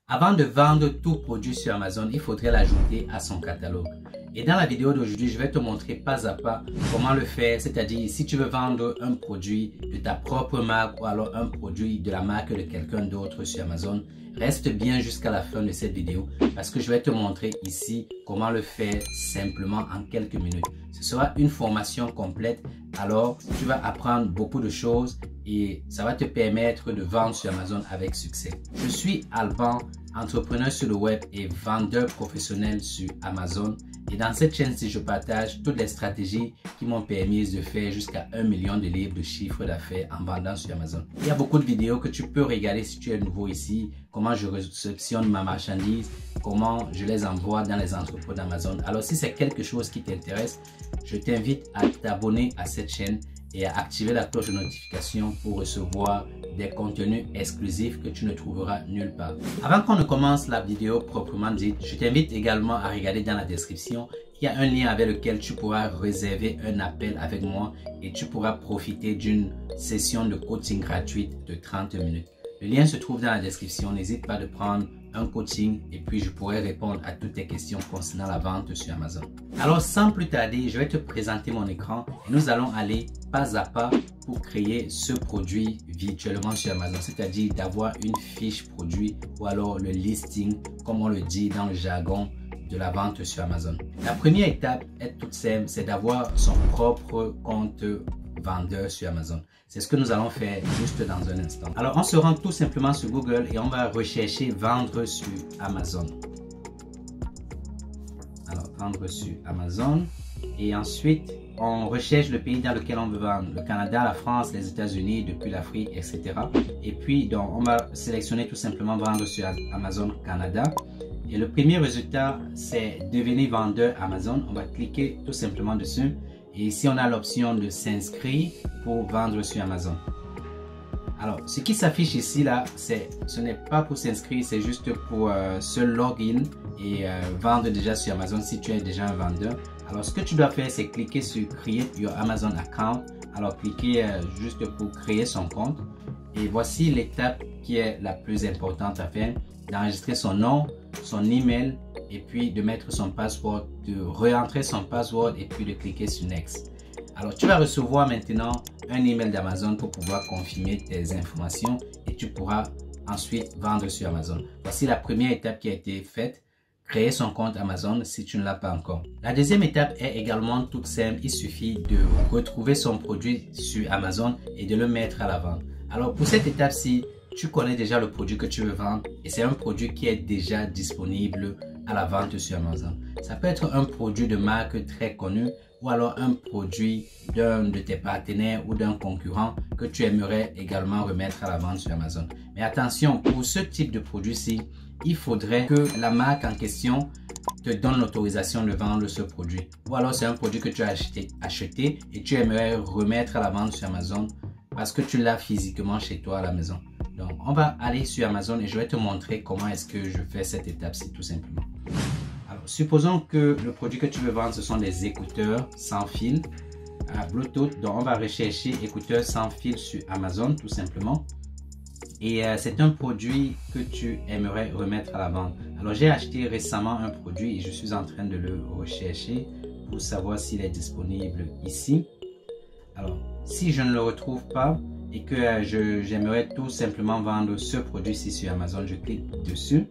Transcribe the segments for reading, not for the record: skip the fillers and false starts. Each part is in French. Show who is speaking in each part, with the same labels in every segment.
Speaker 1: Avant de vendre tout produit sur Amazon, il faudrait l'ajouter à son catalogue. Et dans la vidéo d'aujourd'hui, je vais te montrer pas à pas comment le faire. C'est-à-dire, si tu veux vendre un produit de ta propre marque ou alors un produit de la marque de quelqu'un d'autre sur Amazon, reste bien jusqu'à la fin de cette vidéo parce que je vais te montrer ici comment le faire simplement en quelques minutes. Ce sera une formation complète, alors tu vas apprendre beaucoup de choses et ça va te permettre de vendre sur Amazon avec succès. Je suis Alban, entrepreneur sur le web et vendeur professionnel sur Amazon. Et dans cette chaîne-ci, je partage toutes les stratégies qui m'ont permis de faire jusqu'à 1 million de livres de chiffre d'affaires en vendant sur Amazon. Il y a beaucoup de vidéos que tu peux regarder si tu es nouveau ici, comment je réceptionne ma marchandise, comment je les envoie dans les entrepôts d'Amazon. Alors si c'est quelque chose qui t'intéresse, je t'invite à t'abonner à cette chaîne et à activer la cloche de notification pour recevoir des contenus exclusifs que tu ne trouveras nulle part. Avant qu'on ne commence la vidéo proprement dite, je t'invite également à regarder dans la description. Il y a un lien avec lequel tu pourras réserver un appel avec moi et tu pourras profiter d'une session de coaching gratuite de 30 minutes. Le lien se trouve dans la description. N'hésite pas de prendre un coaching et puis je pourrai répondre à toutes tes questions concernant la vente sur Amazon. Alors sans plus tarder, je vais te présenter mon écran et nous allons aller pas à pas pour créer ce produit virtuellement sur Amazon, c'est-à-dire d'avoir une fiche produit ou alors le listing comme on le dit dans le jargon de la vente sur Amazon. La première étape est toute simple, c'est d'avoir son propre compte vendeur sur Amazon. C'est ce que nous allons faire juste dans un instant. Alors on se rend tout simplement sur Google et on va rechercher vendre sur Amazon. Alors vendre sur Amazon et ensuite on recherche le pays dans lequel on veut vendre, le Canada, la France, les États-Unis, depuis l'Afrique, etc. Et puis donc on va sélectionner tout simplement vendre sur Amazon Canada. Et le premier résultat, c'est devenir vendeur Amazon. On va cliquer tout simplement dessus. Et ici, on a l'option de s'inscrire pour vendre sur Amazon. Alors, ce qui s'affiche ici, là, ce n'est pas pour s'inscrire, c'est juste pour se login et vendre déjà sur Amazon si tu es déjà un vendeur. Alors, ce que tu dois faire, c'est cliquer sur Create Your Amazon Account. Alors, cliquez juste pour créer son compte. Et voici l'étape qui est la plus importante à faire, d'enregistrer son nom, son email et puis de mettre son password, de réentrer son password et puis de cliquer sur Next. Alors tu vas recevoir maintenant un email d'Amazon pour pouvoir confirmer tes informations et tu pourras ensuite vendre sur Amazon. Voici la première étape qui a été faite, créer son compte Amazon si tu ne l'as pas encore. La deuxième étape est également toute simple, il suffit de retrouver son produit sur Amazon et de le mettre à la vente. Alors pour cette étape-ci, tu connais déjà le produit que tu veux vendre et c'est un produit qui est déjà disponible à la vente sur Amazon. Ça peut être un produit de marque très connu ou alors un produit d'un de tes partenaires ou d'un concurrent que tu aimerais également remettre à la vente sur Amazon. Mais attention, pour ce type de produit-ci, il faudrait que la marque en question te donne l'autorisation de vendre ce produit. Ou alors c'est un produit que tu as acheté et tu aimerais remettre à la vente sur Amazon parce que tu l'as physiquement chez toi à la maison. Donc, on va aller sur Amazon et je vais te montrer comment est-ce que je fais cette étape-ci tout simplement. Alors, supposons que le produit que tu veux vendre, ce sont des écouteurs sans fil Bluetooth. Donc, on va rechercher écouteurs sans fil sur Amazon tout simplement. Et c'est un produit que tu aimerais remettre à la vente. Alors, j'ai acheté récemment un produit et je suis en train de le rechercher pour savoir s'il est disponible ici. Alors, si je ne le retrouve pas et que j'aimerais tout simplement vendre ce produit-ci sur Amazon, je clique dessus.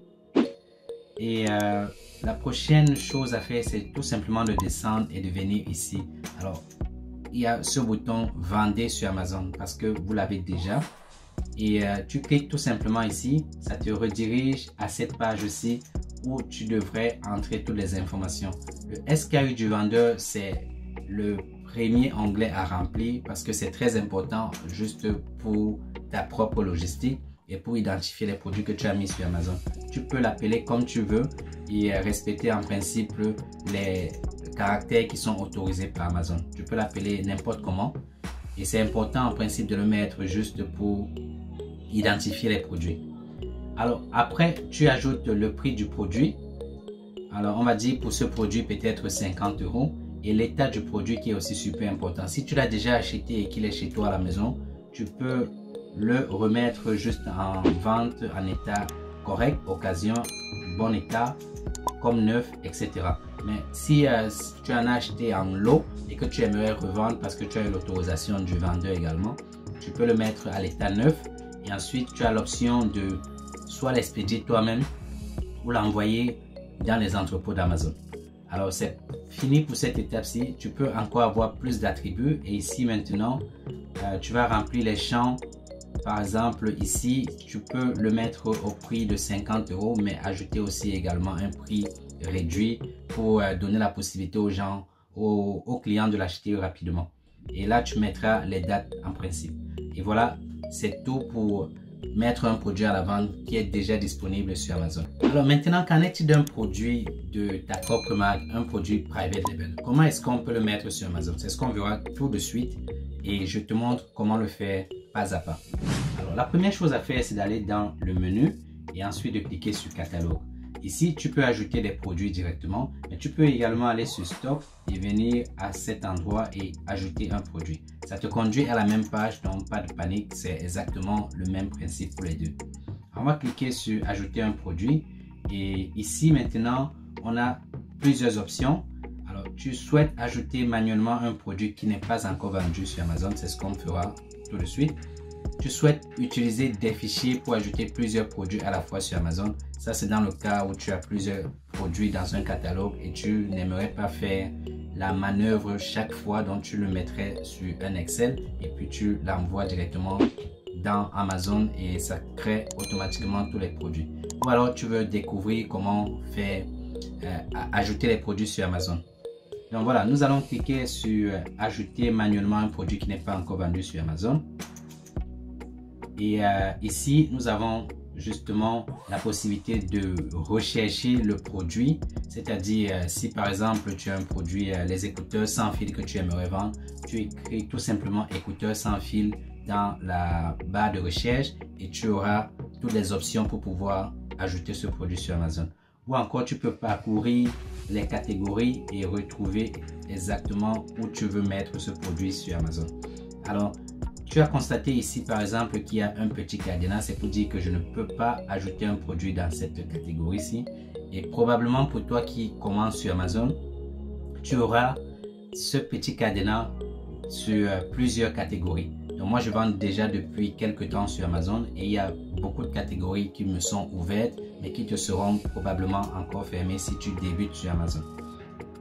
Speaker 1: Et la prochaine chose à faire, c'est tout simplement de descendre et de venir ici. Alors, il y a ce bouton « Vendre sur Amazon » parce que vous l'avez déjà. Et tu cliques tout simplement ici. Ça te redirige à cette page-ci où tu devrais entrer toutes les informations. Le SKU du vendeur, c'est le premier onglet à remplir parce que c'est très important juste pour ta propre logistique et pour identifier les produits que tu as mis sur Amazon. Tu peux l'appeler comme tu veux et respecter en principe les caractères qui sont autorisés par Amazon. Tu peux l'appeler n'importe comment et c'est important en principe de le mettre juste pour identifier les produits. Alors après, tu ajoutes le prix du produit. Alors on va dire pour ce produit peut-être 50 € et l'état du produit qui est aussi super important. Si tu l'as déjà acheté et qu'il est chez toi à la maison, tu peux le remettre juste en vente en état correct, occasion, bon état, comme neuf, etc. Mais si tu en as acheté en lot et que tu aimerais revendre parce que tu as eu l'autorisation du vendeur également, tu peux le mettre à l'état neuf et ensuite tu as l'option de soit l'expédier toi-même ou l'envoyer dans les entrepôts d'Amazon. Alors c'est fini pour cette étape-ci. Tu peux encore avoir plus d'attributs et ici maintenant tu vas remplir les champs. Par exemple ici tu peux le mettre au prix de 50 € mais ajouter aussi également un prix réduit pour donner la possibilité aux gens, aux clients de l'acheter rapidement. Et là tu mettras les dates en principe. Et voilà, c'est tout pour mettre un produit à la vente qui est déjà disponible sur Amazon. Alors maintenant, qu'en est-il d'un produit de ta propre marque, un produit private label? Comment est-ce qu'on peut le mettre sur Amazon? C'est ce qu'on verra tout de suite et je te montre comment le faire pas à pas. Alors la première chose à faire, c'est d'aller dans le menu et ensuite de cliquer sur catalogue. Ici, tu peux ajouter des produits directement, mais tu peux également aller sur stock et venir à cet endroit et ajouter un produit. Ça te conduit à la même page, donc pas de panique, c'est exactement le même principe pour les deux. On va cliquer sur ajouter un produit et ici maintenant, on a plusieurs options. Alors, tu souhaites ajouter manuellement un produit qui n'est pas encore vendu sur Amazon, c'est ce qu'on fera tout de suite. Tu souhaites utiliser des fichiers pour ajouter plusieurs produits à la fois sur Amazon. Ça, c'est dans le cas où tu as plusieurs produits dans un catalogue et tu n'aimerais pas faire la manœuvre chaque fois, donc tu le mettrais sur un Excel et puis tu l'envoies directement dans Amazon et ça crée automatiquement tous les produits. Ou alors tu veux découvrir comment faire ajouter les produits sur Amazon. Donc voilà, nous allons cliquer sur ajouter manuellement un produit qui n'est pas encore vendu sur Amazon. Et ici, nous avons justement la possibilité de rechercher le produit. C'est-à-dire, si par exemple, tu as un produit, les écouteurs sans fil que tu aimerais vendre, tu écris tout simplement écouteurs sans fil dans la barre de recherche et tu auras toutes les options pour pouvoir ajouter ce produit sur Amazon. Ou encore, tu peux parcourir les catégories et retrouver exactement où tu veux mettre ce produit sur Amazon. Alors, tu as constaté ici par exemple qu'il y a un petit cadenas, c'est pour dire que je ne peux pas ajouter un produit dans cette catégorie-ci. Et probablement pour toi qui commence sur Amazon, tu auras ce petit cadenas sur plusieurs catégories. Donc moi je vends déjà depuis quelques temps sur Amazon et il y a beaucoup de catégories qui me sont ouvertes mais qui te seront probablement encore fermées si tu débutes sur Amazon.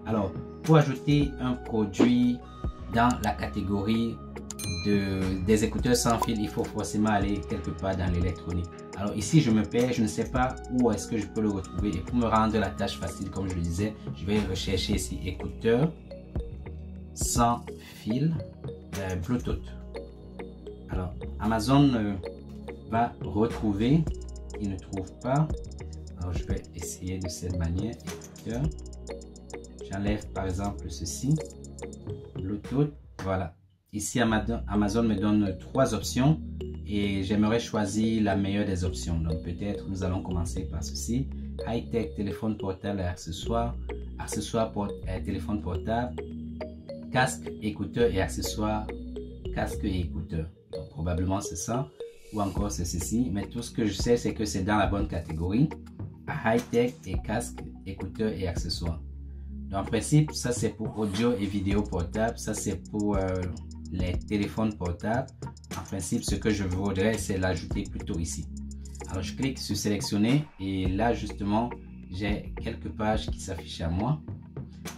Speaker 1: Alors pour ajouter un produit dans la catégorie des écouteurs sans fil, il faut forcément aller quelque part dans l'électronique. Alors ici je me perds, je ne sais pas où est-ce que je peux le retrouver et pour me rendre la tâche facile comme je le disais, je vais rechercher ici écouteurs sans fil Bluetooth. Alors Amazon va retrouver, il ne trouve pas. Alors je vais essayer de cette manière. Écouteurs, j'enlève par exemple ceci, Bluetooth, voilà. Ici, Amazon me donne 3 options et j'aimerais choisir la meilleure des options. Donc, peut-être nous allons commencer par ceci. High-tech, téléphone portable et accessoires. Accessoires pour téléphone portable. Casque, écouteurs et accessoires. Casque et écouteurs. Donc, probablement c'est ça. Ou encore c'est ceci. Mais tout ce que je sais, c'est que c'est dans la bonne catégorie. High-tech et casque, écouteurs et accessoires. Donc, en principe, ça c'est pour audio et vidéo portable. Ça c'est pour les téléphones portables. En principe, ce que je voudrais, c'est l'ajouter plutôt ici. Alors, je clique sur sélectionner et là, justement, j'ai quelques pages qui s'affichent à moi.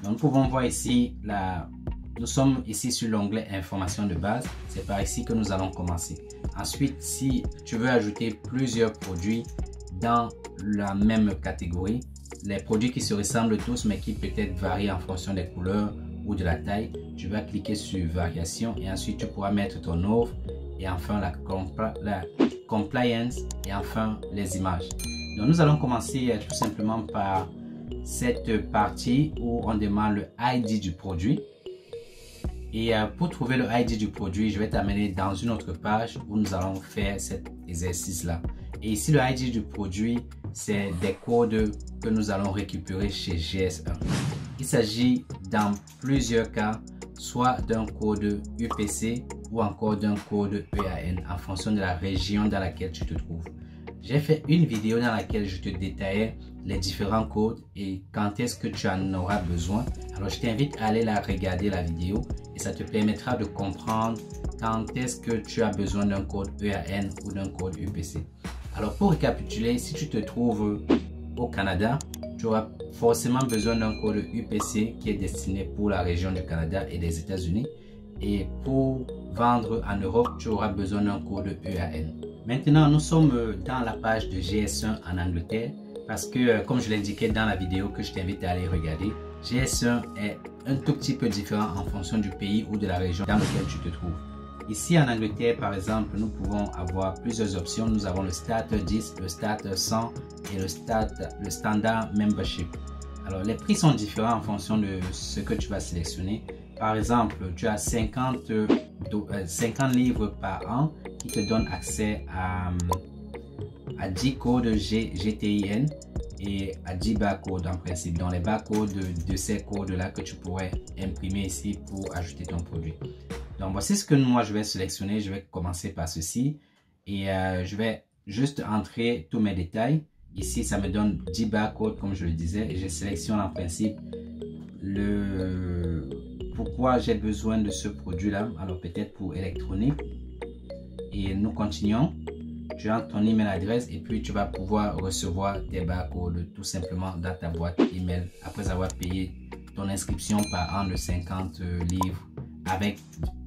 Speaker 1: Donc, nous pouvons voir ici, nous sommes ici sur l'onglet information de base. C'est par ici que nous allons commencer. Ensuite, si tu veux ajouter plusieurs produits dans la même catégorie, les produits qui se ressemblent tous, mais qui peut-être varient en fonction des couleurs ou de la taille, tu vas cliquer sur variation et ensuite tu pourras mettre ton offre et enfin la compliance et enfin les images. Donc nous allons commencer tout simplement par cette partie où on demande le ID du produit. Et pour trouver le ID du produit, je vais t'amener dans une autre page où nous allons faire cet exercice-là. Et ici, le ID du produit, c'est des codes que nous allons récupérer chez GS1. Il s'agit dans plusieurs cas, soit d'un code UPC ou encore d'un code EAN en fonction de la région dans laquelle tu te trouves. J'ai fait une vidéo dans laquelle je te détaillais les différents codes et quand est-ce que tu en auras besoin. Alors je t'invite à aller la regarder la vidéo et ça te permettra de comprendre quand est-ce que tu as besoin d'un code EAN ou d'un code UPC. Alors pour récapituler, si tu te trouves au Canada, tu auras forcément besoin d'un code UPC qui est destiné pour la région du Canada et des États-Unis. Et pour vendre en Europe, tu auras besoin d'un code EAN. Maintenant, nous sommes dans la page de GS1 en Angleterre parce que, comme je l'indiquais dans la vidéo que je t'invite à aller regarder, GS1 est un tout petit peu différent en fonction du pays ou de la région dans laquelle tu te trouves. Ici en Angleterre, par exemple, nous pouvons avoir plusieurs options. Nous avons le Starter 10, le Starter 100 et le Standard Membership. Alors, les prix sont différents en fonction de ce que tu vas sélectionner. Par exemple, tu as 50 livres par an qui te donnent accès à 10 codes GTIN et à 10 barcodes en principe. Donc, les barcodes de ces codes-là que tu pourrais imprimer ici pour ajouter ton produit. Donc, voici ce que moi je vais sélectionner. Je vais commencer par ceci et je vais juste entrer tous mes détails. Ici, ça me donne 10 barcodes comme je le disais et je sélectionne en principe pourquoi j'ai besoin de ce produit-là. Alors, peut-être pour électronique. Et nous continuons. Tu entres ton email adresse et puis tu vas pouvoir recevoir tes barcodes tout simplement dans ta boîte email après avoir payé ton inscription par an de 50 livres avec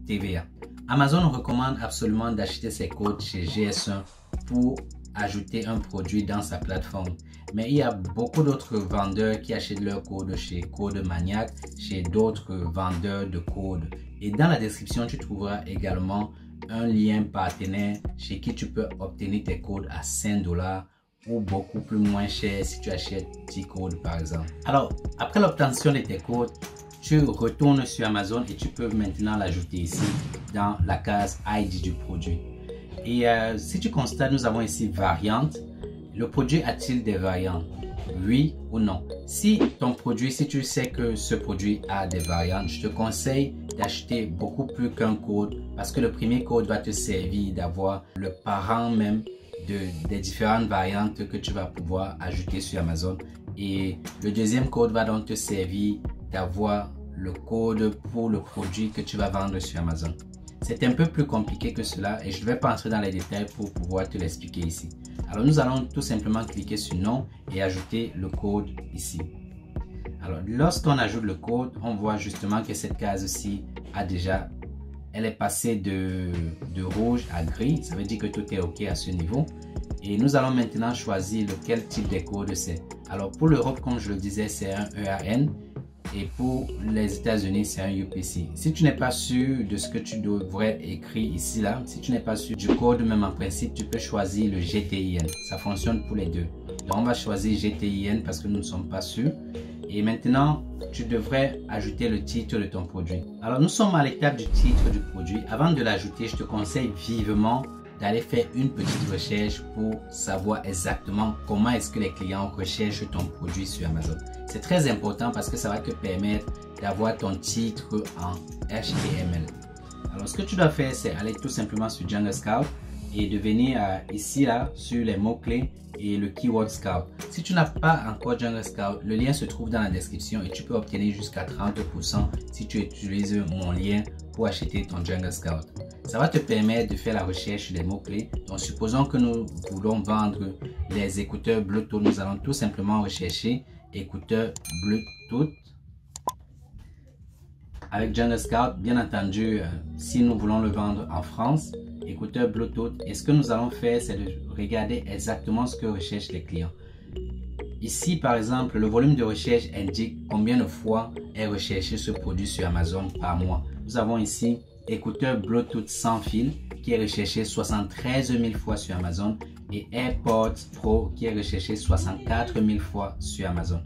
Speaker 1: TVA. Amazon recommande absolument d'acheter ces codes chez GS1 pour ajouter un produit dans sa plateforme. Mais il y a beaucoup d'autres vendeurs qui achètent leurs codes chez Code Maniac, chez d'autres vendeurs de codes. Et dans la description, tu trouveras également un lien partenaire chez qui tu peux obtenir tes codes à 5 $ ou beaucoup plus moins cher si tu achètes 10 codes par exemple. Alors, après l'obtention de tes codes, tu retournes sur Amazon et tu peux maintenant l'ajouter ici dans la case ID du produit. Et si tu constates, nous avons ici variante. Le produit a-t-il des variantes? Oui ou non? Si ton produit, si tu sais que ce produit a des variantes, je te conseille d'acheter beaucoup plus qu'un code parce que le premier code va te servir d'avoir le parent même des différentes variantes que tu vas pouvoir ajouter sur Amazon. Et le deuxième code va donc te servir d'avoir le code pour le produit que tu vas vendre sur Amazon. C'est un peu plus compliqué que cela et je ne vais pas entrer dans les détails pour pouvoir te l'expliquer ici. Alors nous allons tout simplement cliquer sur non et ajouter le code ici. Alors lorsqu'on ajoute le code, on voit justement que cette case-ci elle est passée de rouge à gris. Ça veut dire que tout est OK à ce niveau. Et nous allons maintenant choisir quel type de code c'est. Alors pour l'Europe, comme je le disais, c'est un EAN. Et pour les États-Unis, c'est un UPC. Si tu n'es pas sûr de ce que tu devrais écrire ici, là, si tu n'es pas sûr du code même en principe, tu peux choisir le GTIN. Ça fonctionne pour les deux. Donc, on va choisir GTIN parce que nous ne sommes pas sûrs. Et maintenant, tu devrais ajouter le titre de ton produit. Alors, nous sommes à l'étape du titre du produit. Avant de l'ajouter, je te conseille vivement d'aller faire une petite recherche pour savoir exactement comment est-ce que les clients recherchent ton produit sur Amazon. C'est très important parce que ça va te permettre d'avoir ton titre en HTML. Alors, ce que tu dois faire, c'est aller tout simplement sur Jungle Scout et de venir ici, là, sur les mots-clés et le Keyword Scout. Si tu n'as pas encore Jungle Scout, le lien se trouve dans la description et tu peux obtenir jusqu'à 30% si tu utilises mon lien pour acheter ton Jungle Scout. Ça va te permettre de faire la recherche des mots-clés. Donc, supposons que nous voulons vendre les écouteurs Bluetooth. Nous allons tout simplement rechercher écouteurs Bluetooth. Avec Jungle Scout, bien entendu, si nous voulons le vendre en France, écouteurs Bluetooth, et ce que nous allons faire, c'est de regarder exactement ce que recherchent les clients. Ici, par exemple, le volume de recherche indique combien de fois est recherché ce produit sur Amazon par mois. Nous avons ici écouteur Bluetooth sans fil qui est recherché 73 000 fois sur Amazon et AirPods Pro qui est recherché 64 000 fois sur Amazon.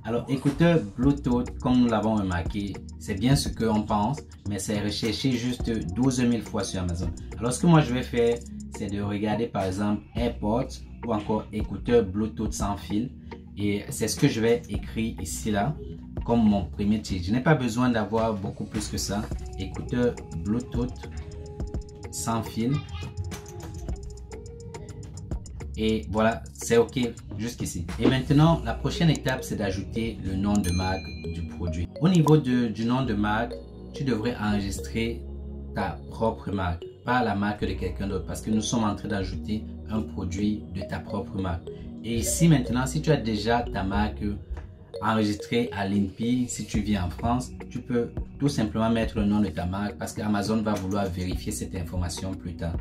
Speaker 1: Alors, écouteur Bluetooth, comme nous l'avons remarqué, c'est bien ce qu'on pense, mais c'est recherché juste 12 000 fois sur Amazon. Alors, ce que moi je vais faire, c'est de regarder par exemple AirPods ou encore écouteur Bluetooth sans fil. Et c'est ce que je vais écrire ici là comme mon premier titre. Je n'ai pas besoin d'avoir beaucoup plus que ça. Écouteur Bluetooth sans fil. Et voilà, c'est OK jusqu'ici. Et maintenant, la prochaine étape, c'est d'ajouter le nom de marque du produit. Au niveau du nom de marque, tu devrais enregistrer ta propre marque, pas la marque de quelqu'un d'autre, parce que nous sommes en train d'ajouter un produit de ta propre marque. Et ici maintenant, si tu as déjà ta marque enregistrée à l'INPI, si tu vis en France, tu peux tout simplement mettre le nom de ta marque parce qu'Amazon va vouloir vérifier cette information plus tard.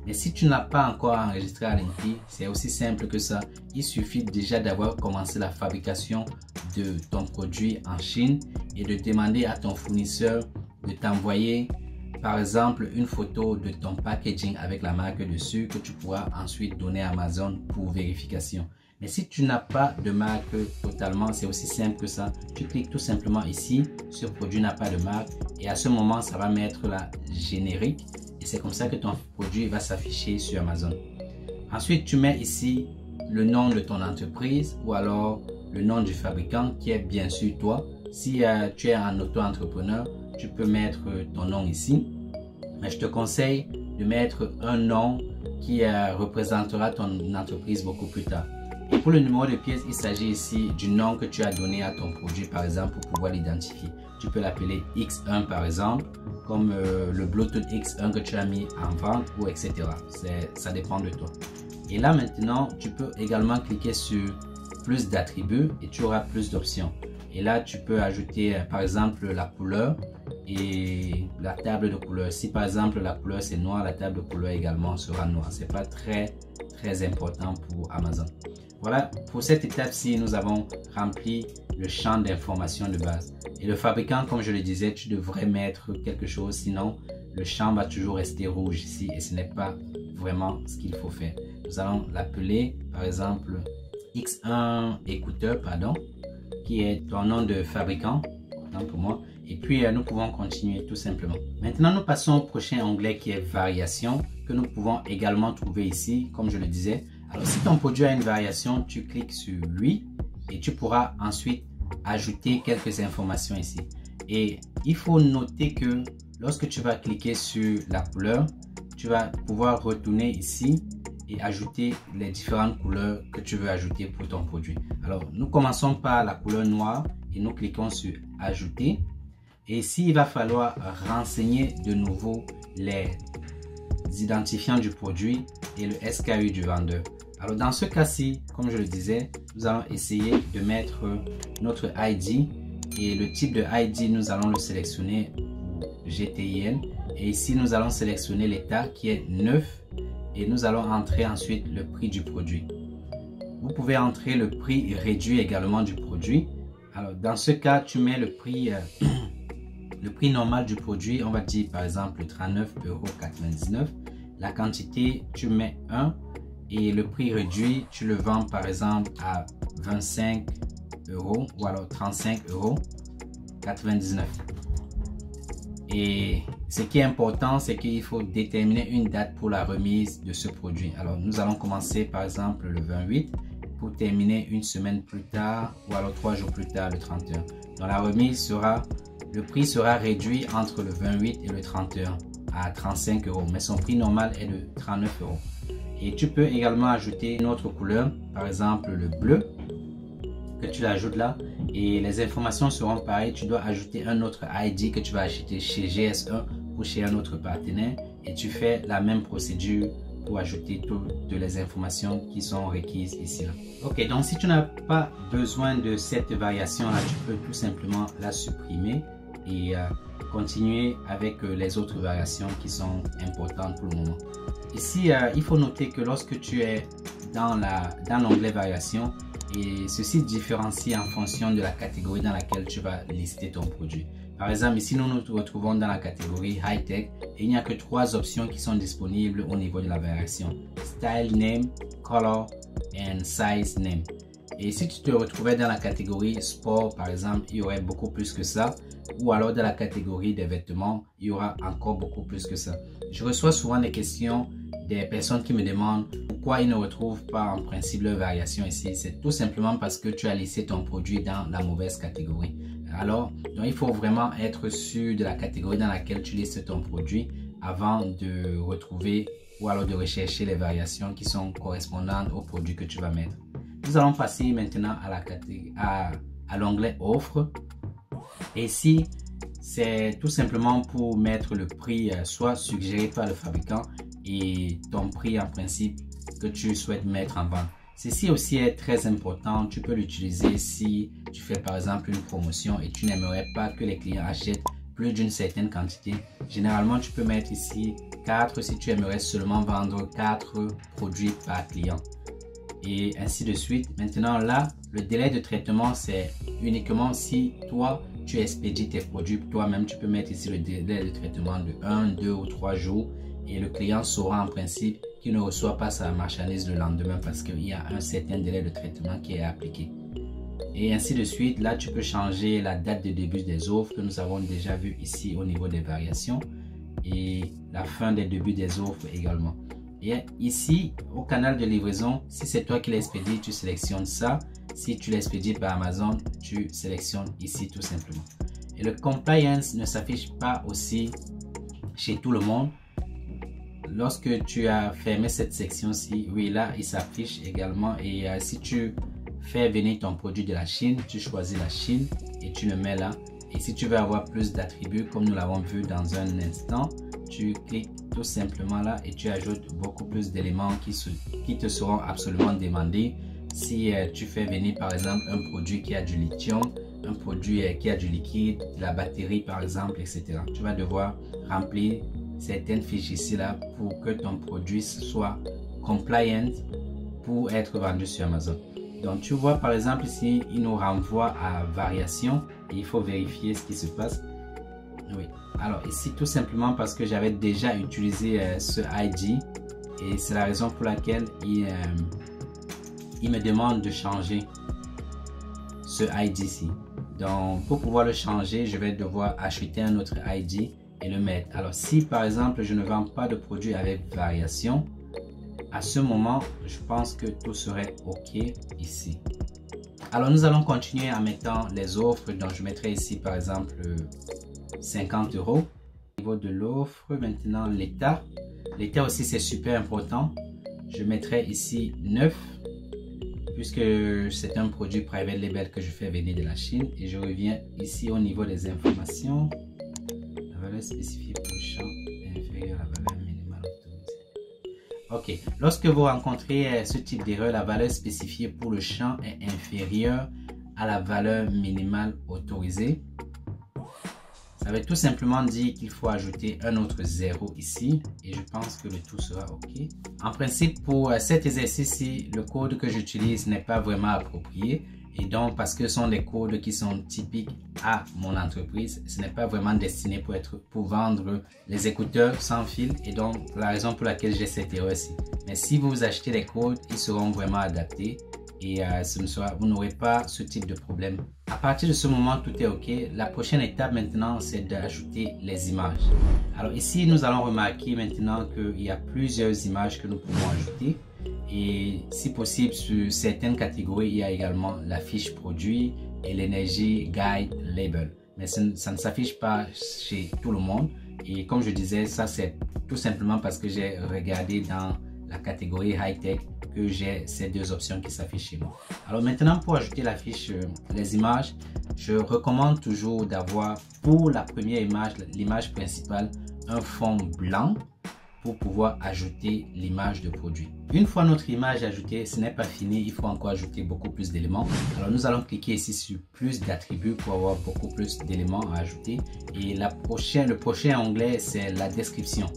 Speaker 1: Mais si tu n'as pas encore enregistré à l'INPI, c'est aussi simple que ça. Il suffit déjà d'avoir commencé la fabrication de ton produit en Chine et de demander à ton fournisseur de t'envoyer par exemple une photo de ton packaging avec la marque dessus que tu pourras ensuite donner à Amazon pour vérification. Mais si tu n'as pas de marque totalement, c'est aussi simple que ça. Tu cliques tout simplement ici sur produit n'a pas de marque et à ce moment, ça va mettre la générique et c'est comme ça que ton produit va s'afficher sur Amazon. Ensuite, tu mets ici le nom de ton entreprise ou alors le nom du fabricant qui est bien sûr toi. Si tu es un auto-entrepreneur, tu peux mettre ton nom ici. Mais je te conseille de mettre un nom qui représentera ton entreprise beaucoup plus tard. Et pour le numéro de pièce, il s'agit ici du nom que tu as donné à ton produit, par exemple, pour pouvoir l'identifier. Tu peux l'appeler X1 par exemple, comme le Bluetooth X1 que tu as mis en vente ou etc. Ça dépend de toi. Et là maintenant, tu peux également cliquer sur plus d'attributs et tu auras plus d'options. Et là, tu peux ajouter par exemple la couleur et la table de couleur. Si par exemple la couleur c'est noir, la table de couleur également sera noire. C'est pas très important pour Amazon. Voilà, pour cette étape-ci, nous avons rempli le champ d'information de base. Et le fabricant, comme je le disais, tu devrais mettre quelque chose, sinon le champ va toujours rester rouge ici et ce n'est pas vraiment ce qu'il faut faire. Nous allons l'appeler par exemple X1 écouteur, pardon, qui est ton nom de fabricant, pour moi. Et puis nous pouvons continuer tout simplement. Maintenant, nous passons au prochain onglet qui est variation, que nous pouvons également trouver ici, comme je le disais. Alors, si ton produit a une variation, tu cliques sur lui et tu pourras ensuite ajouter quelques informations ici. Et il faut noter que lorsque tu vas cliquer sur la couleur, tu vas pouvoir retourner ici et ajouter les différentes couleurs que tu veux ajouter pour ton produit. Alors, nous commençons par la couleur noire et nous cliquons sur ajouter. Et ici, il va falloir renseigner de nouveau les identifiants du produit et le SKU du vendeur. Alors dans ce cas-ci, comme je le disais, nous allons essayer de mettre notre ID et le type de ID, nous allons le sélectionner GTIN et ici nous allons sélectionner l'état qui est neuf et nous allons entrer ensuite le prix du produit. Vous pouvez entrer le prix réduit également du produit. Alors dans ce cas, tu mets le prix normal du produit, on va dire par exemple 39,99 €. La quantité, tu mets 1 et le prix réduit, tu le vends par exemple à 25 € ou alors 35,99 €. Et ce qui est important, c'est qu'il faut déterminer une date pour la remise de ce produit. Alors nous allons commencer par exemple le 28 pour terminer une semaine plus tard ou alors 3 jours plus tard, le 31. Donc la remise sera, le prix sera réduit entre le 28 et le 31 à 35 €, mais son prix normal est de 39 €. Et tu peux également ajouter une autre couleur, par exemple le bleu, que tu l'ajoutes là. Et les informations seront pareilles. Tu dois ajouter un autre ID que tu vas acheter chez GS1 ou chez un autre partenaire. Et tu fais la même procédure pour ajouter toutes les informations qui sont requises ici. Là. Ok, donc si tu n'as pas besoin de cette variation là, tu peux tout simplement la supprimer et continuer avec les autres variations qui sont importantes pour le moment. Ici, il faut noter que lorsque tu es dans l'onglet variation, et ceci différencie en fonction de la catégorie dans laquelle tu vas lister ton produit. Par exemple, ici, nous nous retrouvons dans la catégorie High Tech et il n'y a que 3 options qui sont disponibles au niveau de la variation. Style Name, Color and Size Name. Et si tu te retrouvais dans la catégorie Sport, par exemple, il y aurait beaucoup plus que ça. Ou alors dans la catégorie des vêtements, il y aura encore beaucoup plus que ça. Je reçois souvent des questions des personnes qui me demandent pourquoi ils ne retrouvent pas en principe leur variation ici. C'est tout simplement parce que tu as laissé ton produit dans la mauvaise catégorie. Alors, donc il faut vraiment être sûr de la catégorie dans laquelle tu listes ton produit avant de retrouver ou alors de rechercher les variations qui sont correspondantes au produit que tu vas mettre. Nous allons passer maintenant à l'onglet offre. Et ici, c'est tout simplement pour mettre le prix soit suggéré par le fabricant et ton prix en principe que tu souhaites mettre en vente. Ceci aussi est très important. Tu peux l'utiliser si tu fais par exemple une promotion et tu n'aimerais pas que les clients achètent plus d'une certaine quantité. Généralement, tu peux mettre ici 4 si tu aimerais seulement vendre 4 produits par client. Et ainsi de suite. Maintenant là, le délai de traitement, c'est uniquement si toi, tu expédies tes produits toi-même. Tu peux mettre ici le délai de traitement de 1, 2 ou 3 jours. Et le client saura en principe qu'il ne reçoit pas sa marchandise le lendemain parce qu'il y a un certain délai de traitement qui est appliqué. Et ainsi de suite. Là, tu peux changer la date de début des offres que nous avons déjà vu ici au niveau des variations. Et la fin des débuts des offres également. Et ici, au canal de livraison, si c'est toi qui l'expédies, tu sélectionnes ça. Si tu l'expédies par Amazon, tu sélectionnes ici tout simplement. Et le compliance ne s'affiche pas aussi chez tout le monde. Lorsque tu as fermé cette section-ci, oui, là, il s'affiche également. Et si tu fais venir ton produit de la Chine, tu choisis la Chine et tu le mets là. Et si tu veux avoir plus d'attributs, comme nous l'avons vu dans un instant, tu cliques tout simplement là et tu ajoutes beaucoup plus d'éléments qui te seront absolument demandés. Si tu fais venir par exemple un produit qui a du lithium, un produit qui a du liquide, de la batterie par exemple, etc. Tu vas devoir remplir certaines fiches ici là pour que ton produit soit compliant pour être vendu sur Amazon. Donc tu vois par exemple ici, il nous renvoie à variation et il faut vérifier ce qui se passe. Oui, alors ici tout simplement parce que j'avais déjà utilisé ce ID et c'est la raison pour laquelle il me demande de changer ce ID ici. Donc pour pouvoir le changer, je vais devoir acheter un autre ID et le mettre. Alors si par exemple je ne vends pas de produit avec variation, à ce moment je pense que tout serait ok ici. Alors nous allons continuer en mettant les offres. Donc je mettrai ici par exemple 50 €. Au niveau de l'offre, maintenant l'état. L'état aussi c'est super important. Je mettrai ici 9 puisque c'est un produit private label que je fais venir de la Chine. Et je reviens ici au niveau des informations. La valeur spécifiée pour le champ est inférieure à la valeur minimale autorisée. Ok, lorsque vous rencontrez ce type d'erreur, la valeur spécifiée pour le champ est inférieure à la valeur minimale autorisée. Ça veut tout simplement dire qu'il faut ajouter un autre 0 ici et je pense que le tout sera ok. En principe, pour cet exercice-ci, le code que j'utilise n'est pas vraiment approprié et donc parce que ce sont des codes qui sont typiques à mon entreprise, ce n'est pas vraiment destiné pour vendre les écouteurs sans fil et donc la raison pour laquelle j'ai cette erreur-ci. Mais si vous achetez les codes, ils seront vraiment adaptés et vous n'aurez pas ce type de problème. À partir de ce moment, tout est ok. La prochaine étape maintenant, c'est d'ajouter les images. Alors ici, nous allons remarquer maintenant qu'il y a plusieurs images que nous pouvons ajouter. Et si possible, sur certaines catégories, il y a également la fiche produit et l'énergie guide label. Mais ça ne s'affiche pas chez tout le monde. Et comme je disais, ça c'est tout simplement parce que j'ai regardé dans la catégorie high-tech que j'ai ces deux options qui s'affichent chez moi. Alors maintenant, pour ajouter la fiche les images, je recommande toujours d'avoir pour la première image, l'image principale, un fond blanc pour pouvoir ajouter l'image de produit. Une fois notre image ajoutée, ce n'est pas fini, il faut encore ajouter beaucoup plus d'éléments. Alors nous allons cliquer ici sur plus d'attributs pour avoir beaucoup plus d'éléments à ajouter. Et le prochain onglet, c'est la description.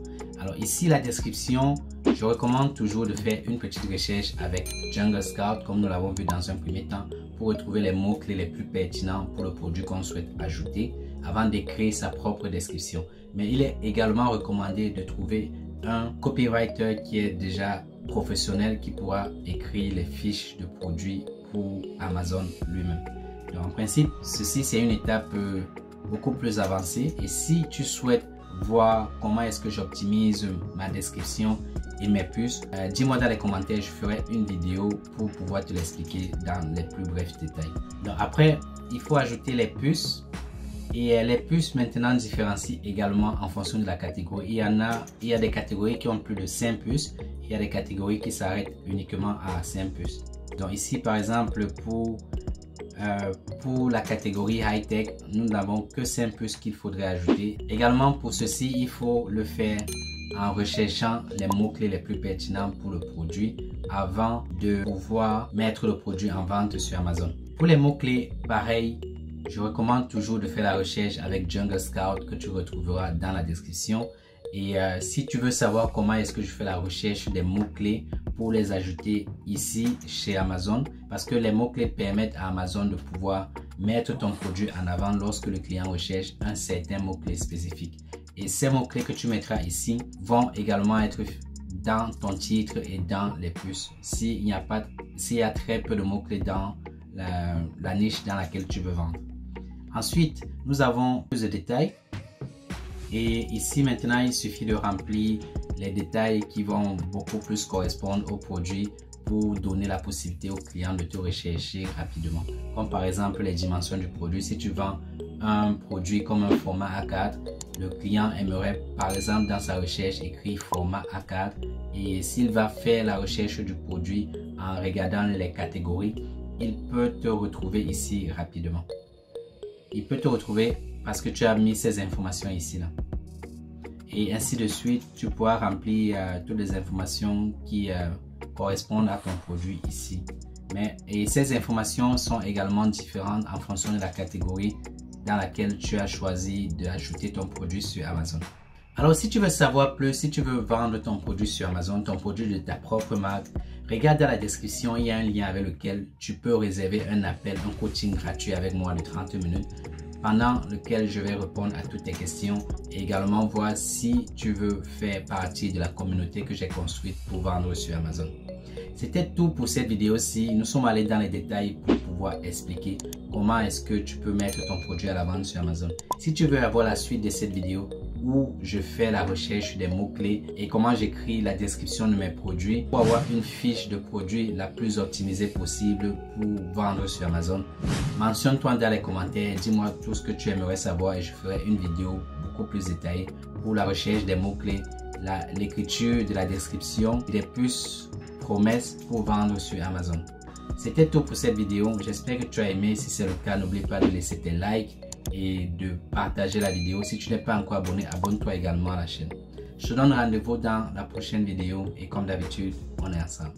Speaker 1: Alors ici, la description, je recommande toujours de faire une petite recherche avec Jungle Scout, comme nous l'avons vu dans un premier temps, pour retrouver les mots-clés les plus pertinents pour le produit qu'on souhaite ajouter avant d'écrire sa propre description. Mais il est également recommandé de trouver un copywriter qui est déjà professionnel qui pourra écrire les fiches de produits pour Amazon lui-même. Donc en principe, ceci c'est une étape beaucoup plus avancée et si tu souhaites voir comment est-ce que j'optimise ma description et mes puces, dis-moi dans les commentaires, je ferai une vidéo pour pouvoir te l'expliquer dans les plus brefs détails. Donc après, il faut ajouter les puces Et les puces maintenant différencient également en fonction de la catégorie. Il y a des catégories qui ont plus de 5 puces. Il y a des catégories qui s'arrêtent uniquement à 5 puces. Donc ici par exemple pour la catégorie high-tech, nous n'avons que 5 puces qu'il faudrait ajouter. Également pour ceci, il faut le faire en recherchant les mots-clés les plus pertinents pour le produit avant de pouvoir mettre le produit en vente sur Amazon. Pour les mots-clés, pareil, je recommande toujours de faire la recherche avec Jungle Scout que tu retrouveras dans la description. Et si tu veux savoir comment est-ce que je fais la recherche des mots-clés pour les ajouter ici chez Amazon, parce que les mots-clés permettent à Amazon de pouvoir mettre ton produit en avant lorsque le client recherche un certain mot-clé spécifique. Et ces mots-clés que tu mettras ici vont également être dans ton titre et dans les puces. S'il y a très peu de mots-clés dans la niche dans laquelle tu veux vendre. Ensuite, nous avons plus de détails. Et ici maintenant, il suffit de remplir les détails qui vont beaucoup plus correspondre au produit pour donner la possibilité au client de te rechercher rapidement. Comme par exemple les dimensions du produit. Si tu vends un produit comme un format A4, le client aimerait par exemple dans sa recherche écrire format A4. Et s'il va faire la recherche du produit en regardant les catégories, il peut te retrouver ici rapidement. Il peut te retrouver parce que tu as mis ces informations ici là. Et ainsi de suite, tu pourras remplir toutes les informations qui correspondent à ton produit ici. Et ces informations sont également différentes en fonction de la catégorie dans laquelle tu as choisi d'ajouter ton produit sur Amazon. Alors si tu veux savoir plus, si tu veux vendre ton produit sur Amazon, ton produit de ta propre marque, regarde dans la description, il y a un lien avec lequel tu peux réserver un appel, un coaching gratuit avec moi de 30 minutes pendant lequel je vais répondre à toutes tes questions et également voir si tu veux faire partie de la communauté que j'ai construite pour vendre sur Amazon. C'était tout pour cette vidéo-ci. Nous sommes allés dans les détails pour pouvoir expliquer comment est-ce que tu peux mettre ton produit à la vente sur Amazon. Si tu veux avoir la suite de cette vidéo où je fais la recherche des mots-clés et comment j'écris la description de mes produits pour avoir une fiche de produit la plus optimisée possible pour vendre sur Amazon, mentionne-toi dans les commentaires, dis-moi tout ce que tu aimerais savoir et je ferai une vidéo beaucoup plus détaillée pour la recherche des mots-clés, l'écriture de la description et des puces promesses pour vendre sur Amazon. C'était tout pour cette vidéo. J'espère que tu as aimé. Si c'est le cas, n'oublie pas de laisser tes likes et de partager la vidéo. Si tu n'es pas encore abonné, abonne-toi également à la chaîne. Je te donne rendez-vous dans la prochaine vidéo et comme d'habitude, on est ensemble.